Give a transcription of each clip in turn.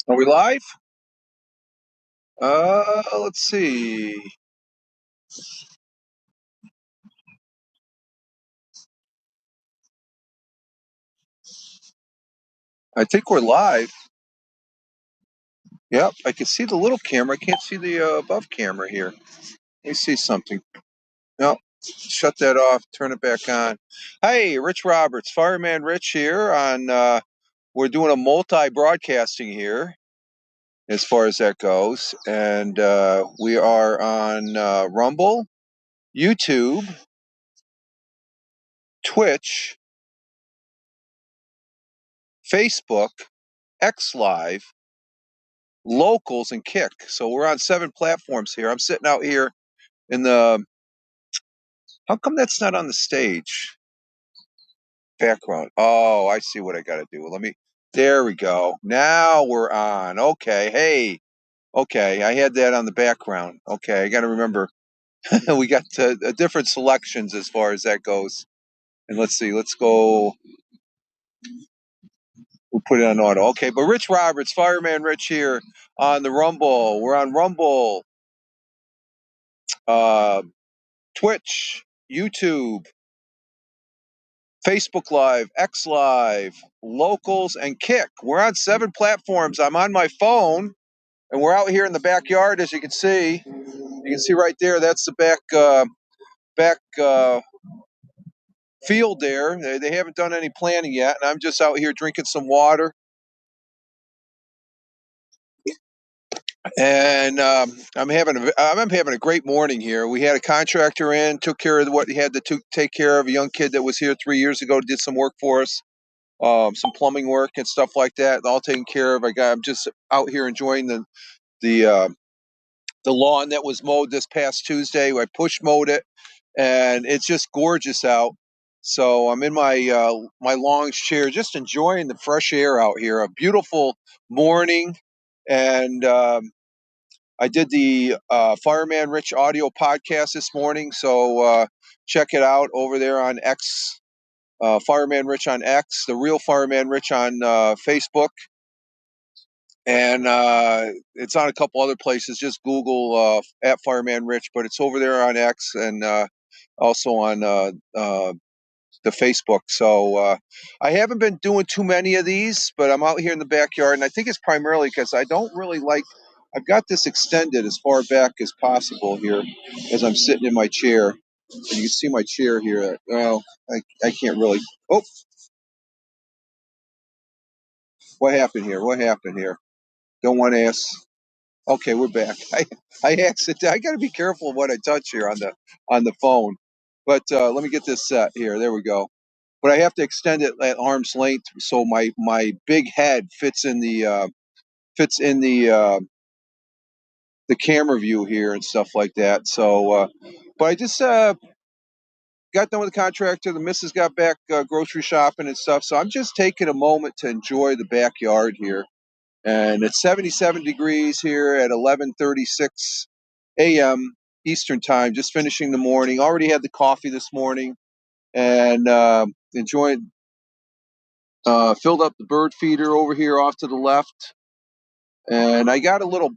Are we live? Let's see. I think we're live. Yep, I can see the little camera. I can't see the above camera here. Let me see something. No, shut that off. Turn it back on. Hey, Rich Roberts, Fireman Rich here. We're doing a multi-broadcasting here, as far as that goes, and we are on Rumble, YouTube, Twitch, Facebook, X Live, Locals, and Kick. So we're on 7 platforms here. I'm sitting out here in the. How come that's not on the stage background? Oh, I see what I got to do. Let me. There we go. Now we're on. Okay. Hey. Okay. I had that on the background. Okay. I got to remember. We got different selections as far as that goes. And let's see. Let's go. We'll put it on auto. Okay. But Rich Roberts, Fireman Rich here on the Rumble. We're on Rumble, uh, Twitch, YouTube, Facebook Live, X Live, Locals, and Kick. We're on 7 platforms. I'm on my phone, and we're out here in the backyard, as you can see. You can see right there. That's the back field there. They haven't done any planting yet, and I'm just out here drinking some water. And I'm having a great morning here. We had a contractor in, took care of what he had to take care of. A young kid that was here 3 years ago did some work for us. Some plumbing work and stuff like that, all taken care of. I'm just out here enjoying the lawn that was mowed this past Tuesday. I push mowed it, and it's just gorgeous out. So I'm in my lounge chair, just enjoying the fresh air out here. A beautiful morning, and I did the Fireman Rich audio podcast this morning. So check it out over there on X. Fireman Rich on X, the real Fireman Rich on Facebook, and it's on a couple other places. Just Google at Fireman Rich, but it's over there on X and also on the Facebook. So I haven't been doing too many of these, but I'm out here in the backyard, and I think it's primarily because I don't really like. I've got this extended as far back as possible here, as I'm sitting in my chair. And you can see my chair here. Well, I can't really. Oh, what happened here? What happened here? Don't want to ask. Okay, we're back. I accident. I got to be careful of what I touch here on the phone. But let me get this set here. There we go. But I have to extend it at arm's length so my big head fits in the camera view here and stuff like that. So, but I just got done with the contractor. The missus got back grocery shopping and stuff. So I'm just taking a moment to enjoy the backyard here. And it's 77 degrees here at 11:36 a.m. Eastern time. Just finishing the morning. Already had the coffee this morning, and enjoyed. Filled up the bird feeder over here off to the left, and I got a little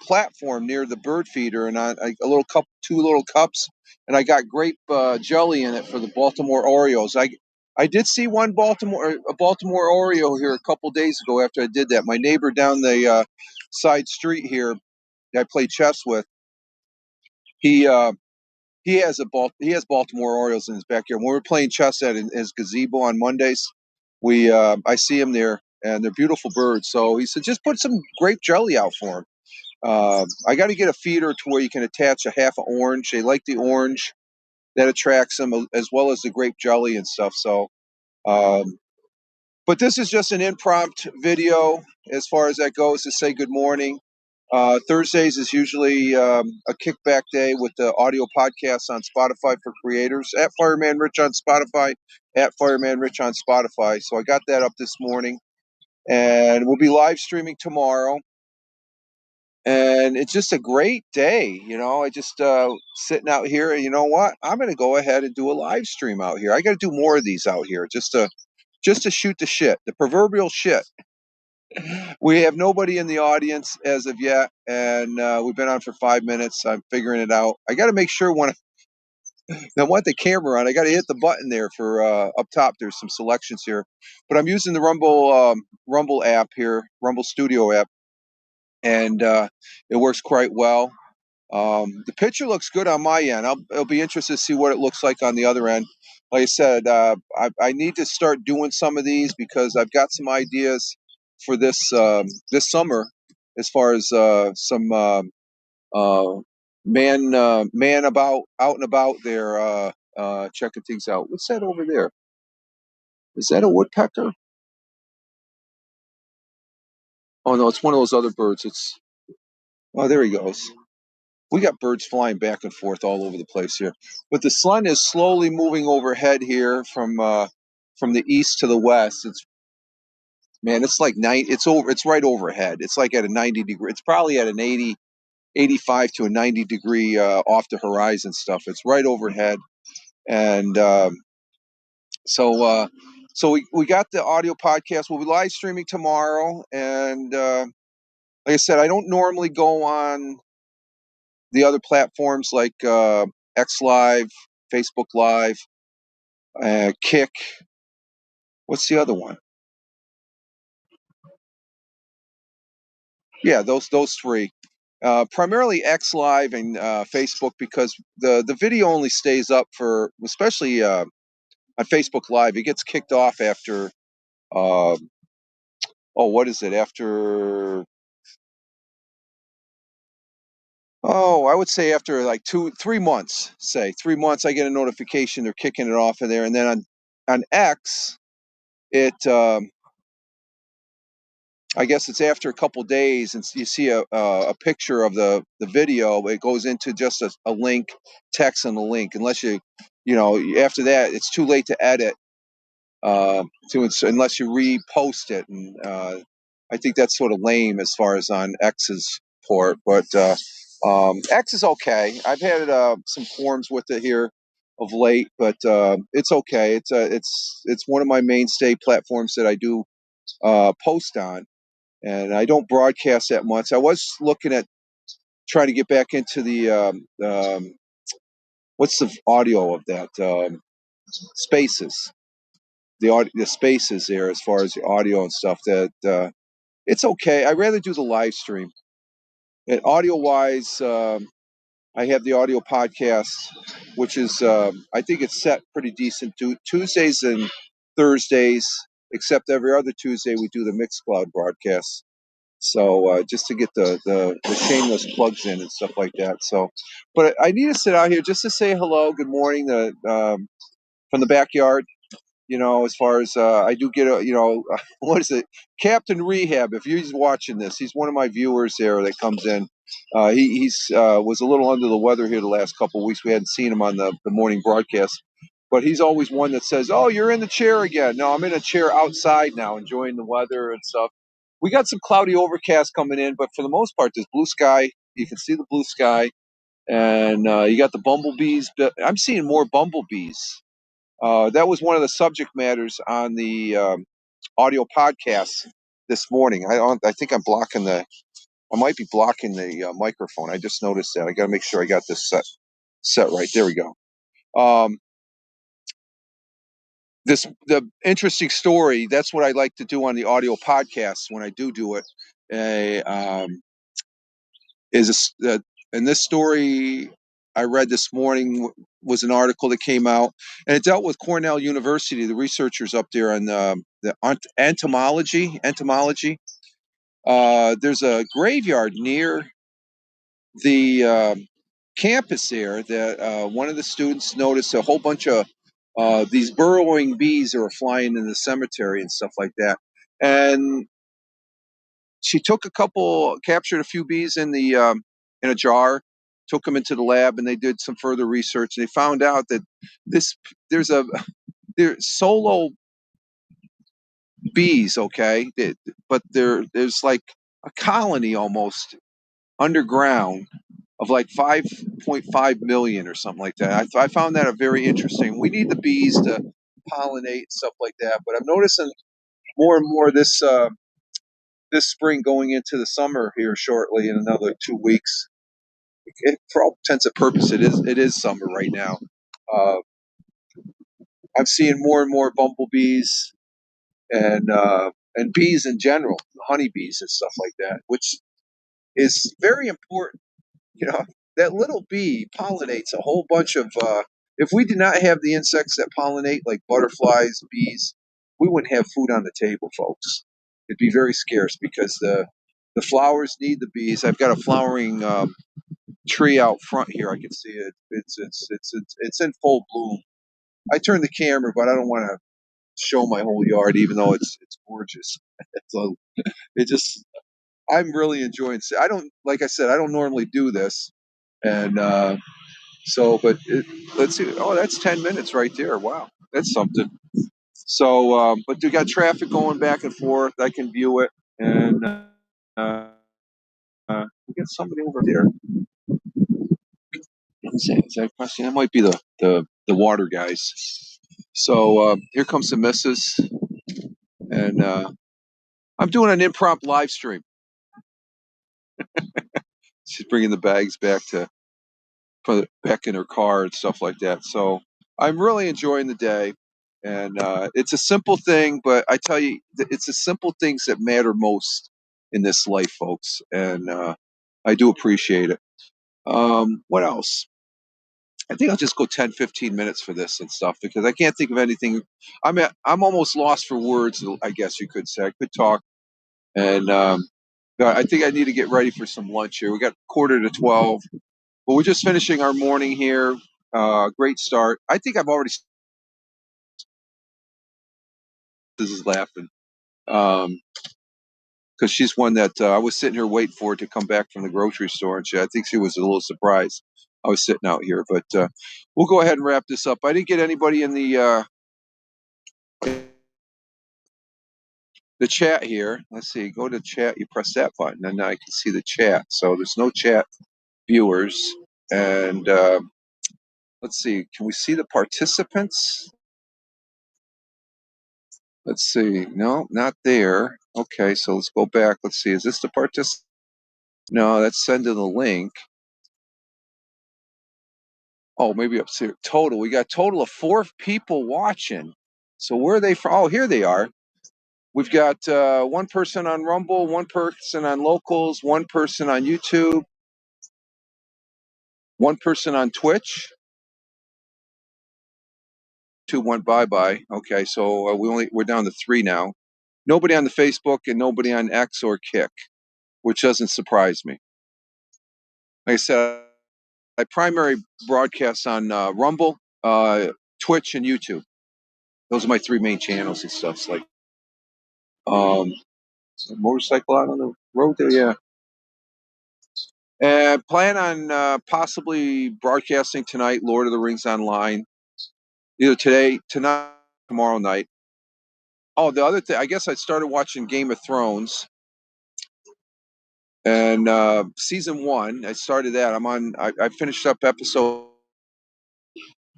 platform near the bird feeder, and a little cup, 2 little cups, and I got grape jelly in it for the Baltimore Orioles. I did see a Baltimore Oreo here a couple days ago after I did that. My neighbor down the side street here that I play chess with, he he has Baltimore Orioles in his backyard. When we were playing chess at his gazebo on Mondays, I see him there, and they're beautiful birds. So he said, just put some grape jelly out for him. I got to get a feeder to where you can attach a half of orange. They like the orange, that attracts them, as well as the grape jelly and stuff. So, but this is just an impromptu video as far as that goes, to say good morning. Thursdays is usually a kickback day with the audio podcasts on Spotify for creators, at Fireman Rich on Spotify, at Fireman Rich on Spotify. So I got that up this morning, and we'll be live streaming tomorrow. And it's just a great day, I just sitting out here, and you know what? I'm going to go ahead and do a live stream out here. I got to do more of these out here, just to shoot the shit, the proverbial shit. We have nobody in the audience as of yet, and we've been on for 5 minutes. I'm figuring it out. I got to make sure when I want the camera on, I got to hit the button there for up top. There's some selections here, but I'm using the Rumble app here, Rumble Studio app, and it works quite well. The picture looks good on my end. I'll be interested to see what it looks like on the other end. Like I said, I need to start doing some of these because I've got some ideas for this summer, as far as some uh, man about out and about there, checking things out. What's that over there? Is that a woodpecker? Oh no, it's one of those other birds. Oh, there he goes. We got birds flying back and forth all over the place here. But the sun is slowly moving overhead here from the east to the west. It's like night. It's over. It's right overhead. It's like at a 90 degree. It's probably at an 85 to a 90 degree off the horizon stuff. It's right overhead, and so we got the audio podcast. We'll be live streaming tomorrow, and like I said, I don't normally go on the other platforms like X Live, Facebook Live, Kick. What's the other one? Yeah, those three. Primarily X Live and Facebook, because the video only stays up for, especially on Facebook Live, it gets kicked off after uh, what is it, after, I would say after like 2 3 months. Say 3 months, I get a notification they're kicking it off of there, and then on X, it I guess it's after a couple days, and you see a picture of the video. It goes into just a link, text, and a link. Unless after that, it's too late to edit unless you repost it, and I think that's sort of lame as far as on X's port. But X is okay. I've had some forums with it here of late, but it's okay. It's one of my mainstay platforms that I do post on, and I don't broadcast that much. I was looking at trying to get back into the what's the audio of that, Spaces, the Spaces there, as far as the audio and stuff. That it's okay. I rather do the live stream. And audio wise, I have the audio podcast, which is I think it's set pretty decent. Tuesdays and Thursdays, except every other Tuesday we do the Mixcloud broadcast. So just to get the shameless plugs in and stuff like that. So, but I need to sit out here just to say hello, good morning, from the backyard. As far as I do get what is it, Captain Rehab? If he's watching this, he's one of my viewers there that comes in. He's was a little under the weather here the last couple of weeks. We hadn't seen him on the morning broadcast, but he's always one that says, "Oh, you're in the chair again." No, I'm in a chair outside now, enjoying the weather and stuff. We got some cloudy overcast coming in, but for the most part, there's blue sky. You can see the blue sky, and you got the bumblebees. I'm seeing more bumblebees. That was one of the subject matters on the audio podcast this morning. I think I might be blocking the microphone. I just noticed that. I got to make sure I got this set right. There we go. Um, the interesting story. That's what I like to do on the audio podcast when I do it. Is and this story I read this morning was an article that came out, and it dealt with Cornell University, the researchers up there on the entomology. There's a graveyard near the campus there that one of the students noticed a whole bunch of these burrowing bees that were flying in the cemetery and stuff like that. And she captured a few bees in a jar, took them into the lab, and they did some further research. And they found out that this there's solo bees, okay, but there's like a colony almost underground of like 5.5 million or something like that. I found that a very interesting. We need the bees to pollinate and stuff like that, but I'm noticing more and more this. this spring going into the summer here shortly in another 2 weeks. For all intents and purposes, it is summer right now. Uh, I'm seeing more and more bumblebees and bees in general, honeybees and stuff like that, which is very important. You know, that little bee pollinates a whole bunch of. If we did not have the insects that pollinate, like butterflies, bees, we wouldn't have food on the table, folks. It'd be very scarce because the flowers need the bees. I've got a flowering tree out front here. I can see it. It's in full bloom. I turned the camera, but I don't want to show my whole yard, even though it's gorgeous. So it just I'm really enjoying. I don't like I said I don't normally do this, and but let's see. Oh, that's 10 minutes right there. Wow, that's something. So, but we got traffic going back and forth. I can view it, and we got somebody over there. Let's see, is that question? That might be the water guys. So here comes the missus, and I'm doing an impromptu live stream. She's bringing the bags back in her car and stuff like that. So I'm really enjoying the day, and it's a simple thing, but I tell you, it's the simple things that matter most in this life, folks, and I do appreciate it. What else? I think I'll just go 10, 15 minutes for this and stuff because I can't think of anything. I'm almost lost for words. I guess you could say I could talk, and I think I need to get ready for some lunch here. We got 11:45. But we're just finishing our morning here. Great start. I think I've already. This is laughing because she's one that I was sitting here waiting for to come back from the grocery store, and I think she was a little surprised. I was sitting out here, but we'll go ahead and wrap this up. I didn't get anybody in the chat here. Let's see. Go to chat. You press that button, and now I can see the chat. So there's no chat viewers, and let's see. Can we see the participants? Let's see. No, not there. Okay, so let's go back. Let's see. Is this the participant? No, that's sending the link. Oh, maybe up here. Total. We got total of 4 people watching. So where are they from? Oh, here they are. We've got one person on Rumble, one person on Locals, one person on YouTube, one person on Twitch. 2 went bye. Okay, so we're down to 3 now. Nobody on the Facebook and nobody on X or Kick, which doesn't surprise me. Like I said, I primary broadcast on Rumble, Twitch, and YouTube. Those are my 3 main channels and stuff. It's like, is there a motorcycle out on the road there? Yeah. And plan on possibly broadcasting tonight, Lord of the Rings Online, either tonight, tomorrow night. Oh, the other thing, I guess I started watching Game of Thrones, and season 1. I started that. I finished up episode,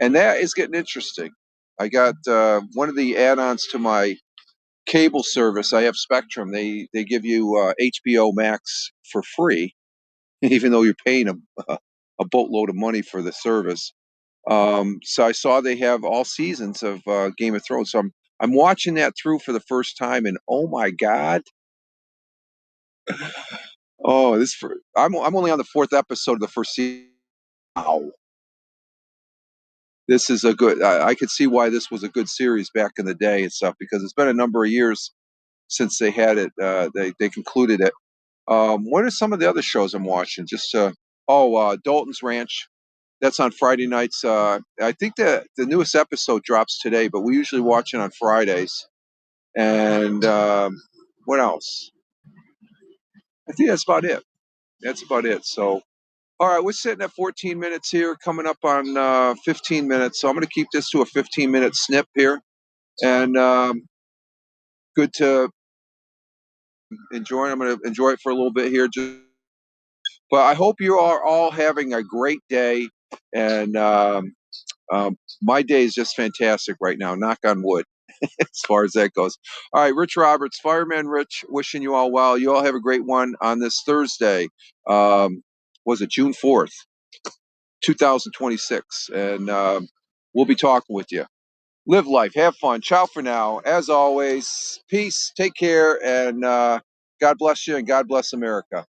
and that is getting interesting. I got one of the add-ons to my cable service. I have Spectrum. They give you HBO Max for free, even though you're paying a boatload of money for the service. So I saw they have all seasons of Game of Thrones. So I'm watching that through for the first time, and oh my god, oh I'm only on the 4th episode of the first season. Wow, this is a good. I could see why this was a good series back in the day and stuff because it's been a number of years since they had it. They concluded it. What are some of the other shows I'm watching? Just Dalton's Ranch. That's on Friday nights. I think the newest episode drops today, but we usually watch it on Fridays. And what else? I think that's about it. That's about it. So, all right, we're sitting at 14 minutes here, coming up on 15 minutes. So I'm going to keep this to a 15-minute snip here, and good to enjoy. I'm going to enjoy it for a little bit here. But I hope you are all having a great day, and my day is just fantastic right now. Knock on wood. as far as that goes. All right, Rich Roberts, Fireman Rich, wishing you all well. You all have a great one on this Thursday. Was it June 4th, 2026? And we'll be talking with you. Live life, have fun. Ciao for now. As always, peace, take care, and God bless you and God bless America.